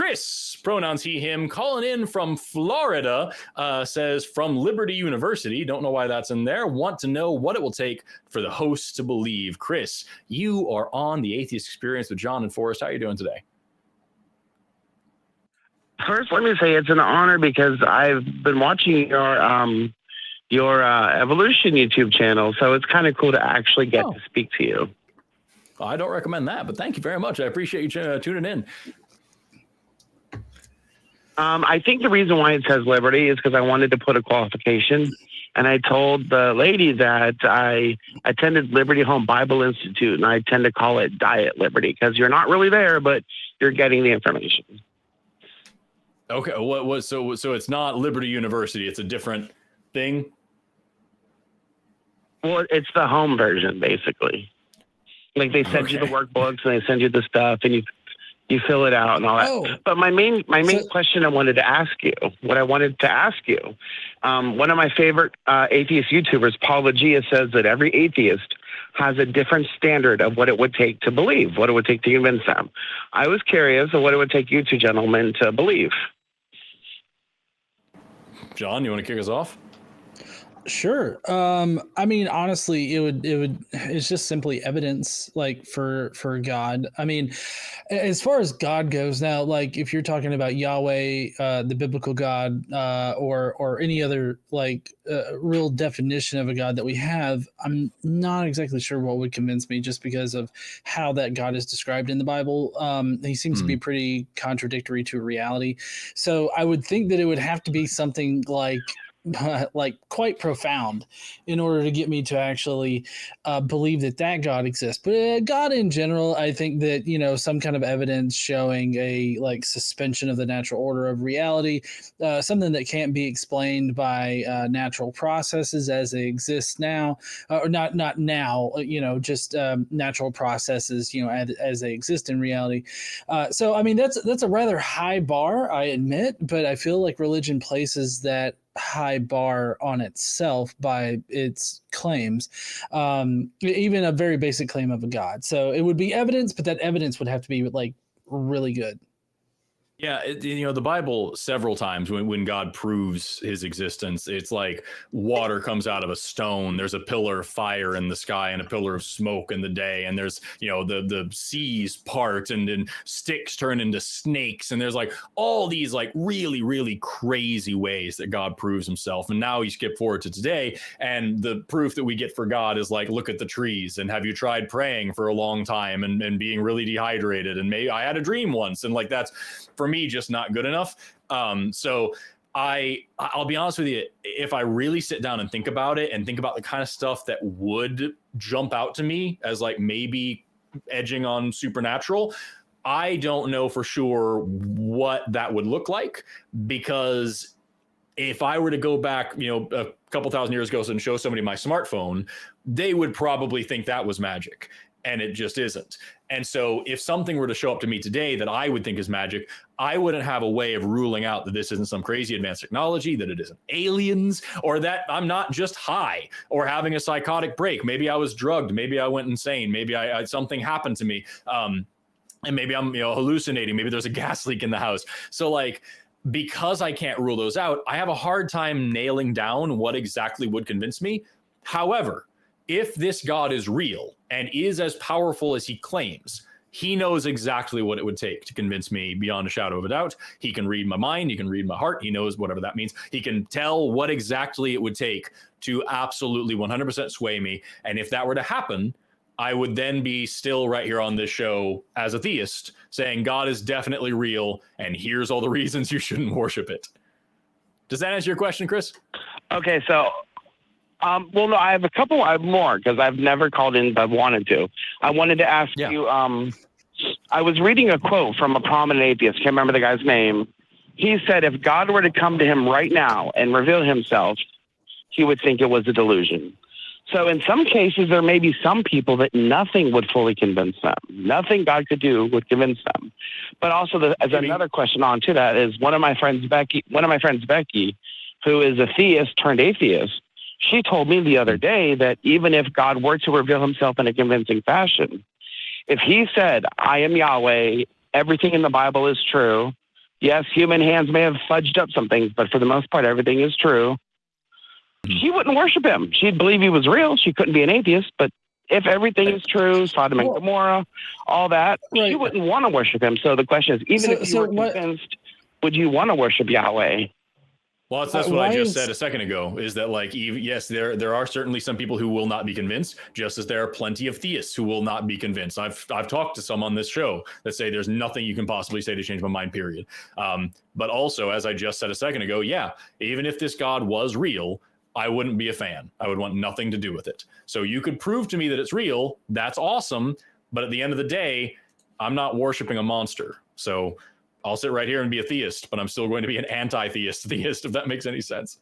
Chris, pronouns he, him, calling in from Florida, says from Liberty University. Don't know why that's in there. Want to know what it will take for the hosts to believe. Chris, you are on the Atheist Experience with John and Forrest. How are you doing today? First, let me say it's an honor because I've been watching your evolution YouTube channel, so it's kind of cool to actually get to speak to you. I don't recommend that, but thank you very much. I appreciate you tuning in. I think the reason why it says Liberty is because I wanted to put a qualification, and I told the lady that I attended Liberty Home Bible Institute, and I tend to call it Diet Liberty because you're not really there, but you're getting the information. Okay, so it's not Liberty University; it's a different thing. Well, it's the home version, basically. Like they send you the workbooks and they send you the stuff, and you fill it out and all that. Oh. But my main question I wanted to ask you, one of my favorite atheist YouTubers, Paul Gia, says that every atheist has a different standard of what it would take to believe, what it would take to convince them. I was curious of what it would take you two gentlemen to believe. John, you want to kick us off? Sure. I mean, honestly, it's just simply evidence, like for God. I mean, as far as God goes now, like if you're talking about Yahweh, the biblical God, or any other real definition of a God that we have, I'm not exactly sure what would convince me, just because of how that God is described in the Bible. He seems to be pretty contradictory to reality. So I would think that it would have to be something like quite profound in order to get me to actually believe that God exists. But God in general, I think that, some kind of evidence showing a suspension of the natural order of reality, something that can't be explained by natural processes as they exist now, or not now, just natural processes, as they exist in reality. So, I mean, that's a rather high bar, I admit, but I feel like religion places that high bar on itself by its claims, even a very basic claim of a God. So it would be evidence, but that evidence would have to be really good. Yeah, the Bible several times when God proves his existence, it's like water comes out of a stone. There's a pillar of fire in the sky and a pillar of smoke in the day. And there's, the seas part and sticks turn into snakes. And there's all these really, really crazy ways that God proves himself. And now you skip forward to today, and the proof that we get for God is look at the trees, and have you tried praying for a long time and being really dehydrated? And maybe I had a dream once, and that's, for me, just not good enough. So I'll be honest with you, if I really sit down and think about it and think about the kind of stuff that would jump out to me as maybe edging on supernatural, I don't know for sure what that would look like, because if I were to go back, a couple thousand years ago and show somebody my smartphone, they would probably think that was magic. And it just isn't. And so if something were to show up to me today that I would think is magic, I wouldn't have a way of ruling out that this isn't some crazy advanced technology, that it isn't aliens, or that I'm not just high or having a psychotic break. Maybe I was drugged. Maybe I went insane. Maybe something happened to me. And maybe I'm hallucinating. Maybe there's a gas leak in the house. So because I can't rule those out, I have a hard time nailing down what exactly would convince me. However, if this God is real and is as powerful as he claims, he knows exactly what it would take to convince me beyond a shadow of a doubt. He can read my mind. He can read my heart. He knows whatever that means. He can tell what exactly it would take to absolutely 100% sway me. And if that were to happen, I would then be still right here on this show as a theist saying God is definitely real, and here's all the reasons you shouldn't worship it. Does that answer your question, Chris? Okay, so well, no, I have more because I've never called in, but wanted to. I wanted to ask you, I was reading a quote from a prominent atheist, can't remember the guy's name. He said if God were to come to him right now and reveal himself, he would think it was a delusion. So in some cases, there may be some people that nothing would fully convince them. Nothing God could do would convince them. But also, as another question on to that is one of my friends, Becky, who is a theist turned atheist, she told me the other day that even if God were to reveal himself in a convincing fashion, if he said, I am Yahweh, everything in the Bible is true, Yes, human hands may have fudged up some things, but for the most part, everything is true. She wouldn't worship him. She'd believe he was real. She couldn't be an atheist, but if everything is true, Sodom and Gomorrah, all that, she wouldn't want to worship him. So the question is, even if you were convinced, would you want to worship Yahweh? Well, that's what I just said a second ago, is that like, yes, there are certainly some people who will not be convinced, just as there are plenty of theists who will not be convinced. I've talked to some on this show that say there's nothing you can possibly say to change my mind, period. But also, as I just said a second ago, yeah, even if this God was real, I wouldn't be a fan. I would want nothing to do with it. So you could prove to me that it's real. That's awesome. But at the end of the day, I'm not worshiping a monster. So I'll sit right here and be a theist, but I'm still going to be an anti-theist theist, if that makes any sense.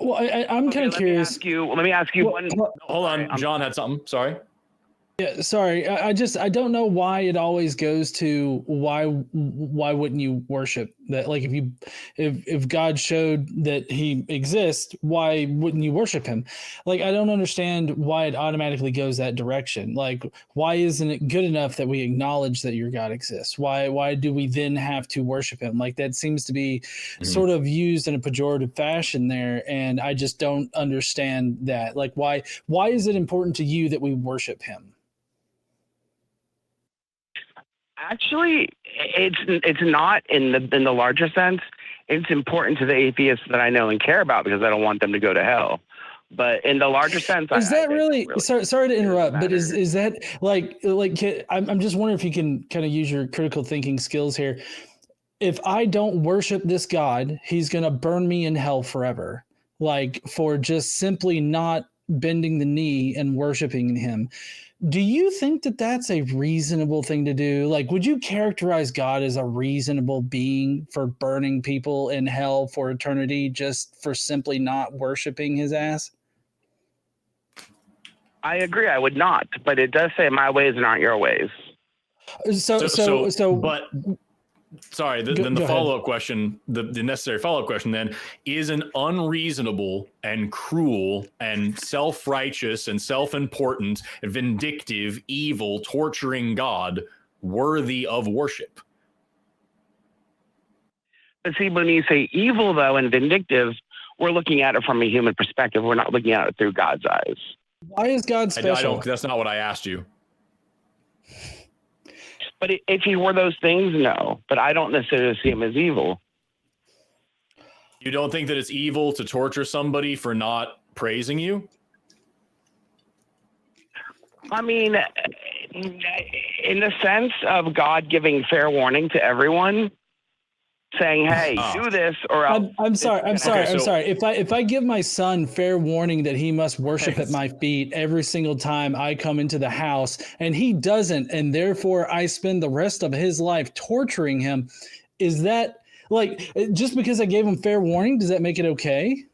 Well, I'm kind of curious. Let me ask you one. Hold on. John had something. Sorry. Yeah, sorry. I don't know why it always goes to why wouldn't you worship that? Like if God showed that he exists, why wouldn't you worship him? Like, I don't understand why it automatically goes that direction. Like, why isn't it good enough that we acknowledge that your God exists? Why do we then have to worship him? Like, that seems to be sort of used in a pejorative fashion there, and I just don't understand that. Like, why is it important to you that we worship him? Actually, it's not in the larger sense. It's important to the atheists that I know and care about because I don't want them to go to hell. But in the larger sense, is that really sorry to interrupt, but is that like I'm just wondering if you can kind of use your critical thinking skills here. If I don't worship this God, he's going to burn me in hell forever, like for just simply not bending the knee and worshiping him. Do you think that that's a reasonable thing to do? Like, would you characterize God as a reasonable being for burning people in hell for eternity just for simply not worshiping his ass? I agree. I would not, but it does say my ways aren't your ways. But sorry, then the follow-up question, the necessary follow-up question then, is an unreasonable and cruel and self-righteous and self-important, vindictive, evil, torturing God worthy of worship? But see, when you say evil, though, and vindictive, we're looking at it from a human perspective. We're not looking at it through God's eyes. Why is God special? That's not what I asked you. But if he were those things, no. But I don't necessarily see him as evil. You don't think that it's evil to torture somebody for not praising you? I mean, in the sense of God giving fair warning to everyone, saying, "Hey, do this," or else. I'm sorry. If I give my son fair warning that he must worship at my feet every single time I come into the house, and he doesn't, and therefore I spend the rest of his life torturing him, is that like just because I gave him fair warning? Does that make it okay?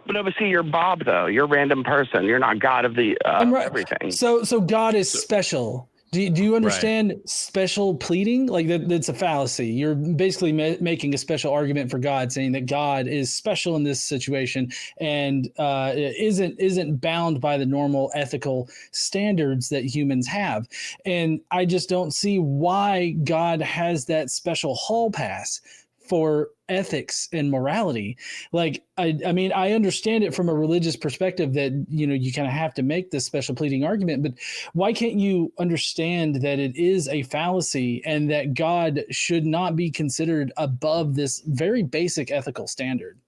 But obviously, you're Bob, though. You're a random person. You're not God of the everything. So God is special. Do you understand special pleading? Like that's a fallacy. You're basically making a special argument for God, saying that God is special in this situation and isn't bound by the normal ethical standards that humans have. And I just don't see why God has that special hall pass for ethics and morality. Like, I mean, I understand it from a religious perspective that, you kind of have to make this special pleading argument, but why can't you understand that it is a fallacy and that God should not be considered above this very basic ethical standard?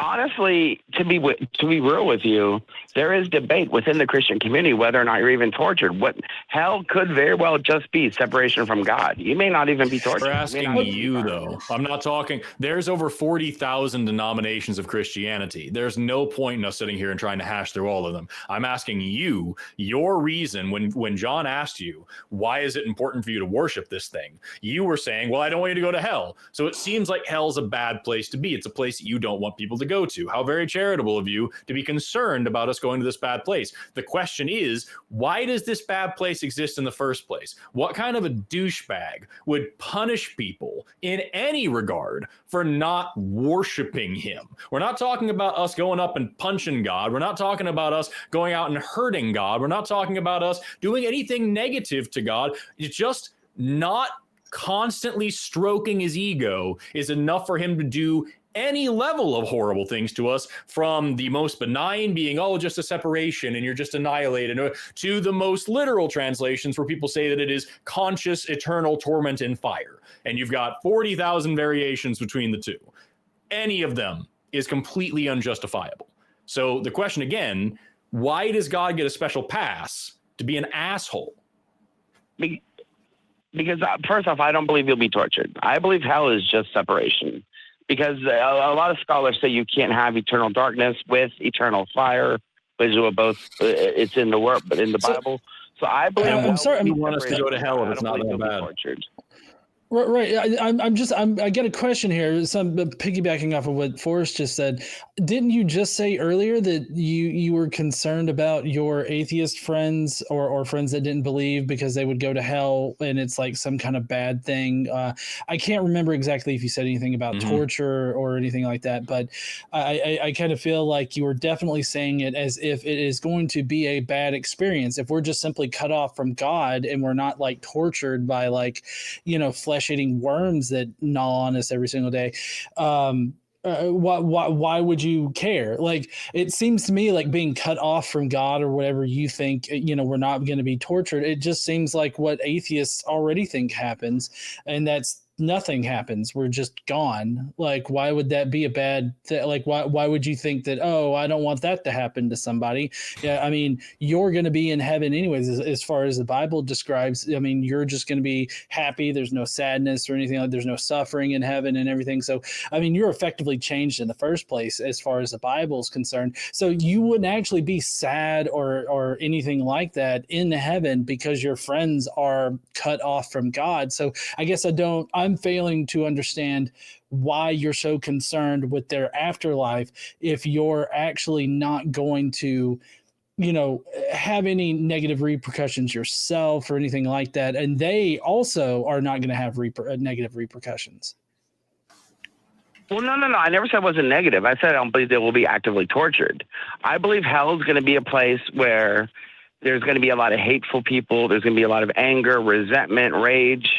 Honestly, to be real with you, there is debate within the Christian community whether or not you're even tortured. What hell could very well just be separation from God. You may not even be tortured. We're asking you, though. I'm not talking. There's over 40,000 denominations of Christianity. There's no point in us sitting here and trying to hash through all of them. I'm asking you, your reason when John asked you, why is it important for you to worship this thing? You were saying, well, I don't want you to go to hell. So it seems like hell's a bad place to be. It's a place that you don't want people to go to. How very charitable of you to be concerned about us going to this bad place. The question is, why does this bad place exist in the first place? What kind of a douchebag would punish people in any regard for not worshiping him? We're not talking about us going up and punching God. We're not talking about us going out and hurting God. We're not talking about us doing anything negative to God. It's just not constantly stroking his ego is enough for him to do any level of horrible things to us, from the most benign being, oh, just a separation and you're just annihilated, to the most literal translations where people say that it is conscious eternal torment in fire. And you've got 40,000 variations between the two. Any of them is completely unjustifiable. So the question again, why does God get a special pass to be an asshole? Because first off, I don't believe you'll be tortured. I believe hell is just separation. Because a lot of scholars say you can't have eternal darkness with eternal fire, which are both, it's in the word, but in the Bible. So I believe. I'm sorry. You want us to go to hell if it's not that bad. Tortured. Right. I get a question here. So I'm piggybacking off of what Forrest just said. Didn't you just say earlier that you were concerned about your atheist friends or friends that didn't believe because they would go to hell and it's like some kind of bad thing? I can't remember exactly if you said anything about torture or anything like that, but I kind of feel like you were definitely saying it as if it is going to be a bad experience. If we're just simply cut off from God and we're not like tortured by like, flesh-eating worms that gnaw on us every single day. Why would you care? Like, it seems to me like being cut off from God or whatever you think, we're not going to be tortured. It just seems like what atheists already think happens, and that's nothing happens. We're just gone. Like, why would that be a bad like why would you think that, oh, I don't want that to happen to somebody? Yeah, I mean, you're going to be in heaven anyways, as far as the Bible describes. I mean, you're just going to be happy. There's no sadness or anything. Like, there's no suffering in heaven and everything. So I mean, you're effectively changed in the first place as far as the Bible is concerned. So you wouldn't actually be sad or anything like that in heaven because your friends are cut off from God. So I guess I'm failing to understand why you're so concerned with their afterlife if you're actually not going to, have any negative repercussions yourself or anything like that. And they also are not going to have negative repercussions. Well, no. I never said it wasn't negative. I said I don't believe they will be actively tortured. I believe hell is going to be a place where there's going to be a lot of hateful people. There's going to be a lot of anger, resentment, rage.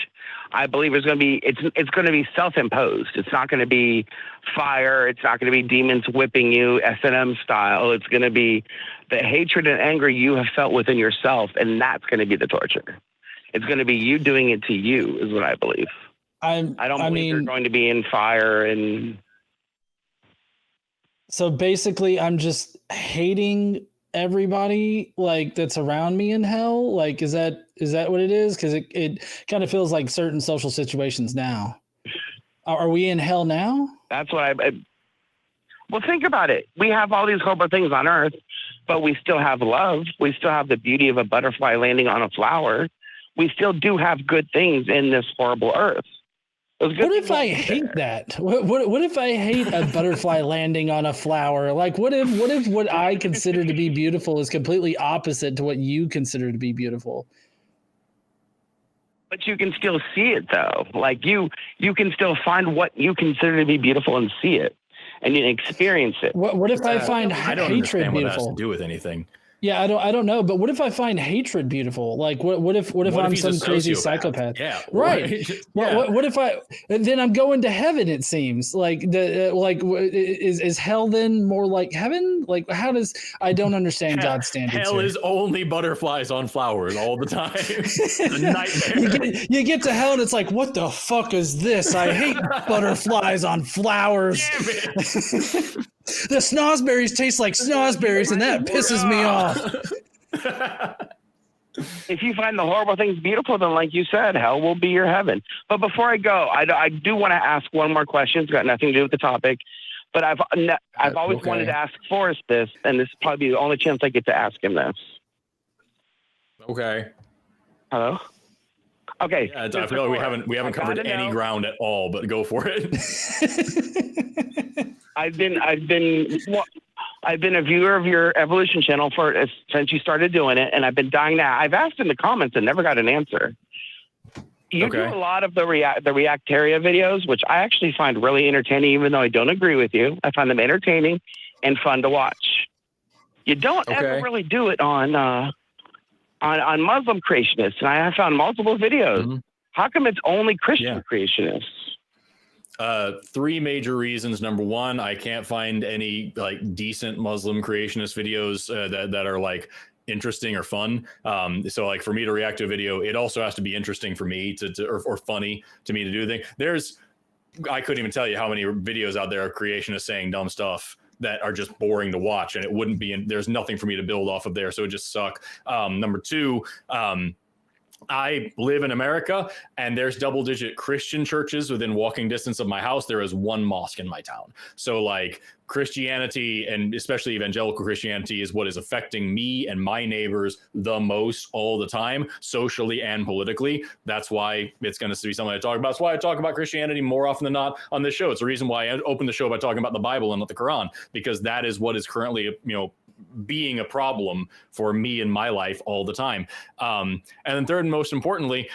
I believe it's going to be self-imposed. It's not going to be fire. It's not going to be demons whipping you S&M style. It's going to be the hatred and anger you have felt within yourself, and that's going to be the torture. It's going to be you doing it to you, is what I believe. I don't believe you're going to be in fire and. So basically, I'm just hating everybody like that's around me in hell. Like, is that what it is? Because it kind of feels like certain social situations now. Are we in hell now? That's what well, think about it. We have all these horrible things on earth, but we still have love. We still have the beauty of a butterfly landing on a flower. We still do have good things in this horrible earth. What if I hate that? What if I hate a butterfly landing on a flower? Like, what if what I consider to be beautiful is completely opposite to what you consider to be beautiful? But you can still see it, though. Like, you can still find what you consider to be beautiful and see it, and you experience it. What if I find I don't hatred understand beautiful? What that has to do with anything. Yeah, I don't know, but what if I find hatred beautiful? Like, what if I'm some crazy psychopath? Yeah, right. Yeah. What if then I'm going to heaven? It seems like is hell then more like heaven? Like, I don't understand God's standards. Hell is only butterflies on flowers all the time. It's a nightmare. you get to hell and it's like, what the fuck is this? I hate butterflies on flowers. Damn it. The snozberries taste like snozberries, and that pisses me off. If you find the horrible things beautiful, then like you said, hell will be your heaven. But before I go, I do want to ask one more question. It's got nothing to do with the topic, but I've always wanted to ask Forrest this, and this is probably the only chance I get to ask him this. Okay. Hello? Okay. Yeah, I feel like we haven't covered any ground at all, but go for it. I've been a viewer of your evolution channel since you started doing it, and I've been dying to. I've asked in the comments and never got an answer. You do a lot of the Reactaria videos, which I actually find really entertaining, even though I don't agree with you. I find them entertaining and fun to watch. You don't ever really do it on Muslim creationists, and I have found multiple videos. Mm-hmm. How come it's only Christian creationists? Three major reasons. Number one, I can't find any like decent Muslim creationist videos that are like interesting or fun. So like for me to react to a video, it also has to be interesting for me or funny to me to do the thing. I couldn't even tell you how many videos out there are creationists saying dumb stuff that are just boring to watch, and it wouldn't be, there's nothing for me to build off of there. So it just suck. Number two, I live in America, and there's double-digit Christian churches within walking distance of my house. There is one mosque in my town. So like Christianity, and especially evangelical Christianity, is what is affecting me and my neighbors the most all the time, socially and politically. That's why it's going to be something I talk about. That's why I talk about Christianity more often than not on this show. It's the reason why I open the show by talking about the Bible and not the Quran, because that is what is currently, being a problem for me in my life all the time. And then third and most importantly,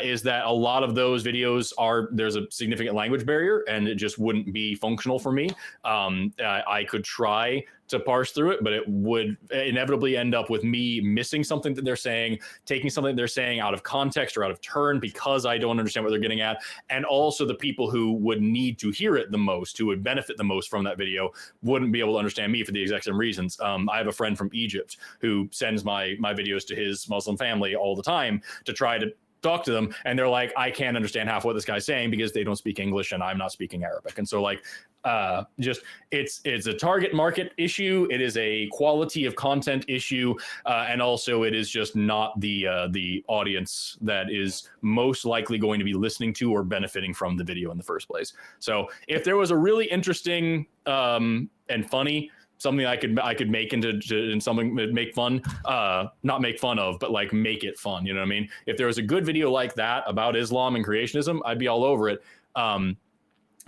is that a lot of those videos there's a significant language barrier, and it just wouldn't be functional for me. I could try to parse through it, but it would inevitably end up with me missing something that they're saying, taking something they're saying out of context or out of turn because I don't understand what they're getting at. And also the people who would need to hear it the most, who would benefit the most from that video, wouldn't be able to understand me for the exact same reasons. I have a friend from Egypt who sends my videos to his Muslim family all the time to try to talk to them, and they're like, I can't understand half what this guy's saying because they don't speak English and I'm not speaking Arabic. And so like it's a target market issue, it is a quality of content issue, and also it is just not the audience that is most likely going to be listening to or benefiting from the video in the first place. So if there was a really interesting and funny something I could make into something that make fun, not make fun of, but like make it fun. You know what I mean? If there was a good video like that about Islam and creationism, I'd be all over it.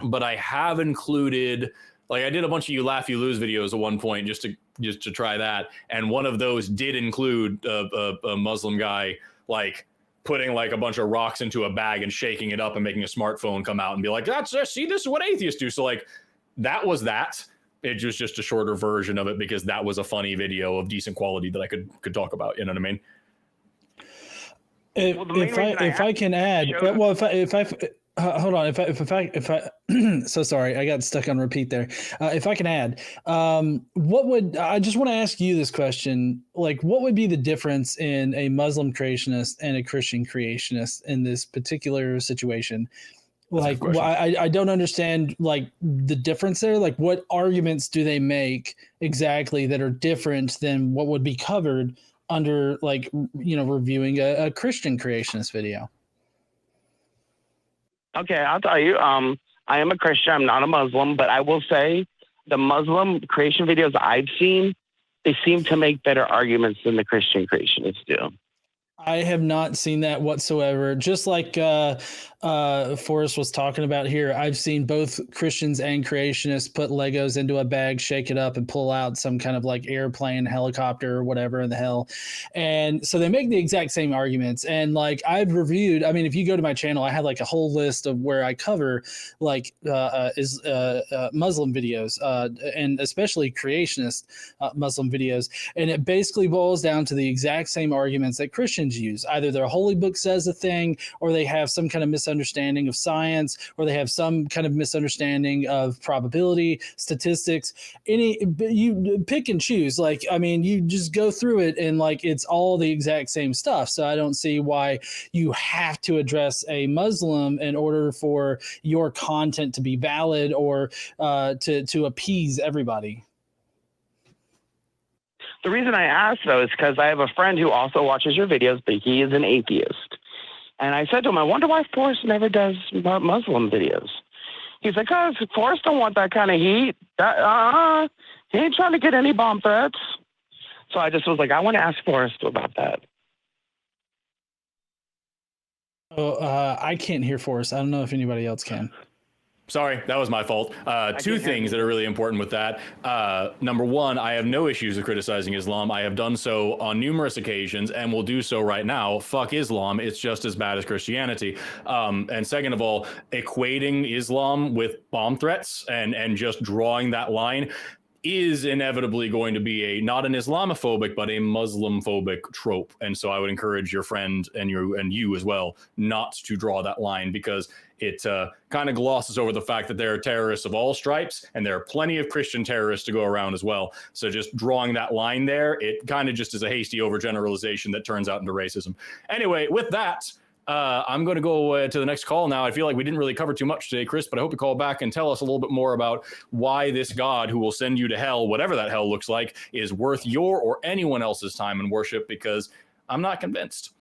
But I have included, like I did a bunch of You Laugh, You Lose videos at one point just to try that. And one of those did include a Muslim guy, like putting like a bunch of rocks into a bag and shaking it up and making a smartphone come out and be like, see, this is what atheists do. So like that was that. It was just a shorter version of it because that was a funny video of decent quality that I could talk about. You know what I mean? If I can add, well, if I hold on, if I so sorry, I got stuck on repeat there. If I can add, I just want to ask you this question, like what would be the difference in a Muslim creationist and a Christian creationist in this particular situation? Like, I don't understand like the difference there. Like what arguments do they make exactly that are different than what would be covered under like, reviewing a Christian creationist video? Okay, I'll tell you. I am a Christian. I'm not a Muslim, but I will say the Muslim creation videos I've seen, they seem to make better arguments than the Christian creationists do. I have not seen that whatsoever. Just like Forrest was talking about here, I've seen both Christians and creationists put Legos into a bag, shake it up, and pull out some kind of like airplane, helicopter, or whatever in the hell. And so they make the exact same arguments. And like I've reviewed, I mean, if you go to my channel, I have like a whole list of where I cover like Muslim videos, and especially creationist Muslim videos. And it basically boils down to the exact same arguments that Christians use. Either their holy book says a thing, or they have some kind of misunderstanding of science, or they have some kind of misunderstanding of probability, statistics. You pick and choose. Like, I mean, you just go through it and like it's all the exact same stuff. So I don't see why you have to address a Muslim in order for your content to be valid or to appease everybody. The reason I asked, though, is because I have a friend who also watches your videos, but he is an atheist. And I said to him, I wonder why Forrest never does Muslim videos. He's like, oh, Forrest don't want that kind of heat. He ain't trying to get any bomb threats. So I just was like, I want to ask Forrest about that. Oh, I can't hear Forrest. I don't know if anybody else can. Sorry, that was my fault. Two things that are really important with that. Number one, I have no issues with criticizing Islam. I have done so on numerous occasions and will do so right now. Fuck Islam. It's just as bad as Christianity. And second of all, equating Islam with bomb threats and just drawing that line is inevitably going to be not an Islamophobic, but a Muslim-phobic trope. And so I would encourage your friend and you as well not to draw that line, because it kind of glosses over the fact that there are terrorists of all stripes, and there are plenty of Christian terrorists to go around as well. So just drawing that line there, it kind of just is a hasty overgeneralization that turns out into racism. Anyway, with that, I'm going to go to the next call now. I feel like we didn't really cover too much today, Chris, but I hope you call back and tell us a little bit more about why this God who will send you to hell, whatever that hell looks like, is worth your or anyone else's time and worship, because I'm not convinced.